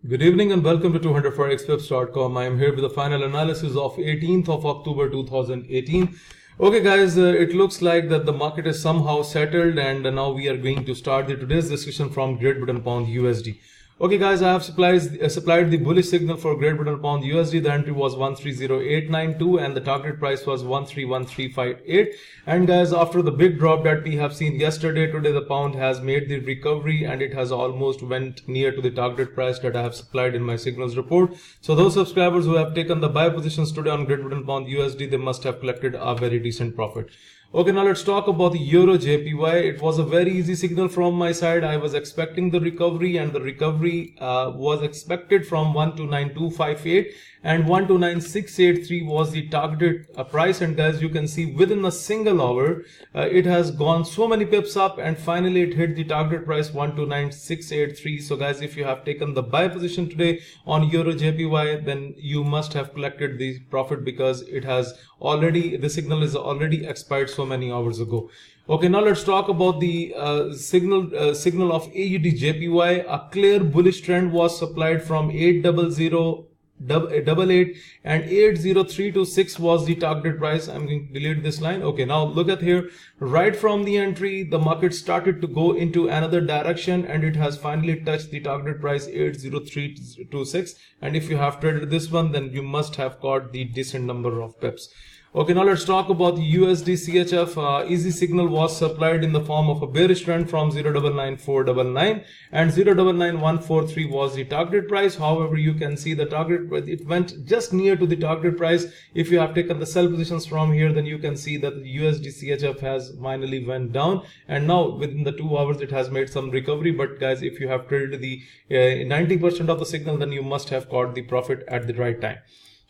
Good evening and welcome to 200forexpips.com. I am here with the final analysis of 18th of October 2018. Okay guys, it looks like that the market is somehow settled and now we are going to start today's discussion from Great Britain Pound USD. Okay guys, I have supplied the bullish signal for Great Britain Pound USD. The entry was 130892 and the target price was 131358. And guys, after the big drop that we have seen yesterday, today the pound has made the recovery and it has almost went near to the target price that I have supplied in my signals report. So those subscribers who have taken the buy positions today on Great Britain Pound USD, they must have collected a very decent profit. Okay, now let's talk about the Euro JPY. It was a very easy signal from my side. I was expecting the recovery and the recovery was expected from 129258 and 129683 was the targeted price. And guys, you can see within a single hour, it has gone so many pips up and finally it hit the target price 129683. So guys, if you have taken the buy position today on Euro JPY, then you must have collected the profit because it has already, the signal is already expired so many hours ago. Okay, now let's talk about the signal of AUD JPY. A clear bullish trend was supplied from 80088 and 80326 was the target price. I'm going to delete this line. Okay, now look at here. Right from the entry, the market started to go into another direction and it has finally touched the target price 80326. And if you have traded this one, then you must have got the decent number of pips. Okay, now let's talk about the USD CHF. Easy signal was supplied in the form of a bearish trend from 099499 and 099143 was the target price. However, you can see the target, it went just near to the target price. If you have taken the sell positions from here, then you can see that the USD CHF has finally went down and now within the 2 hours it has made some recovery. But guys, if you have traded the 90% of the signal, then you must have caught the profit at the right time.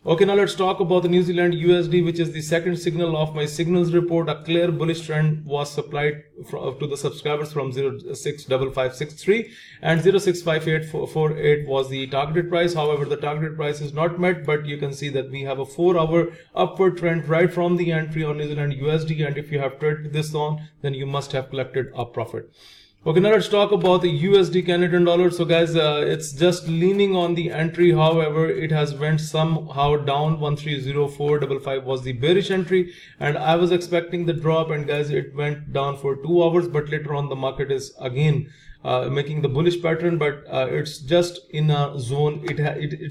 Okay, now let's talk about the New Zealand USD, which is the second signal of my signals report. A clear bullish trend was supplied to the subscribers from 065563 and 065848 was the target price. However, the target price is not met, but you can see that we have a 4-hour upward trend right from the entry on New Zealand USD, and if you have traded this on, then you must have collected a profit. Okay, now let's talk about the USD Canadian dollar. So guys, it's just leaning on the entry. However, it has went somehow down. 130455 was the bearish entry and I was expecting the drop, and guys, it went down for 2 hours, but later on the market is again making the bullish pattern, but it's just in a zone. It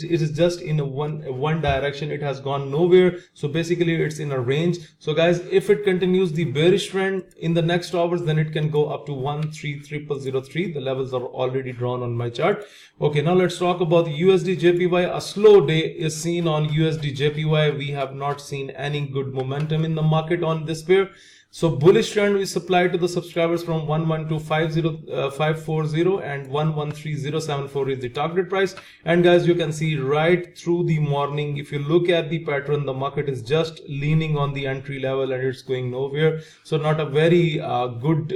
is just in a one direction. It has gone nowhere. So basically it's in a range. So guys, if it continues the bearish trend in the next hours, then it can go up to 133003. The levels are already drawn on my chart. Okay, now let's talk about the USD JPY. A slow day is seen on USD JPY. We have not seen any good momentum in the market on this pair. So bullish trend we supplied to the subscribers from 112540 and 113074 is the target price. And guys, you can see right through the morning, if you look at the pattern, the market is just leaning on the entry level and it's going nowhere. So not a very good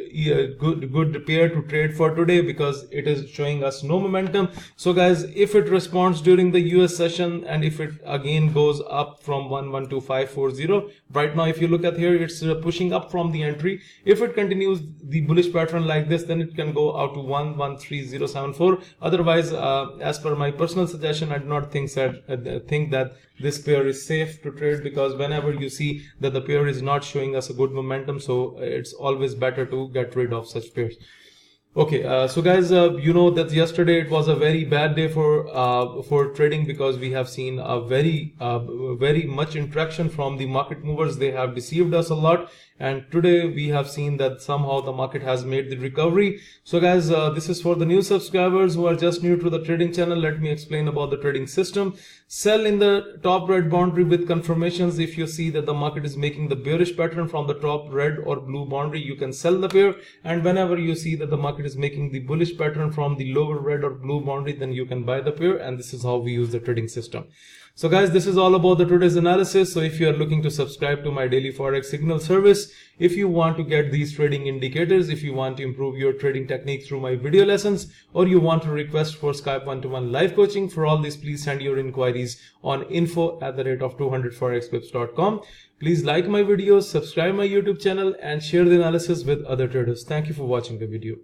pair to trade for today because it is showing us no momentum. So guys, if it responds during the US session and if it again goes up from 112540, right now if you look at here, it's pushing up from the entry. If it continues the bullish pattern like this, then it can go out to 113074. Otherwise, as per my personal suggestion, I do not think that this pair is safe to trade, because whenever you see that the pair is not showing us a good momentum, so it's always better to get rid of such pairs. Okay, so guys, you know that yesterday it was a very bad day for trading because we have seen a very much interaction from the market movers. They have deceived us a lot, and today we have seen that somehow the market has made the recovery. So guys, this is for the new subscribers who are just new to the trading channel. Let me explain about the trading system. Sell in the top red boundary with confirmations. If you see that the market is making the bearish pattern from the top red or blue boundary, you can sell the pair, and whenever you see that the market is making the bullish pattern from the lower red or blue boundary, then you can buy the pair, and this is how we use the trading system. So guys, this is all about the today's analysis. So if you are looking to subscribe to my daily Forex signal service, if you want to get these trading indicators, if you want to improve your trading technique through my video lessons, or you want to request for Skype 1-to-1 live coaching, for all this, please send your inquiries on info@200forexpips.com. Please like my videos, subscribe my YouTube channel, and share the analysis with other traders. Thank you for watching the video.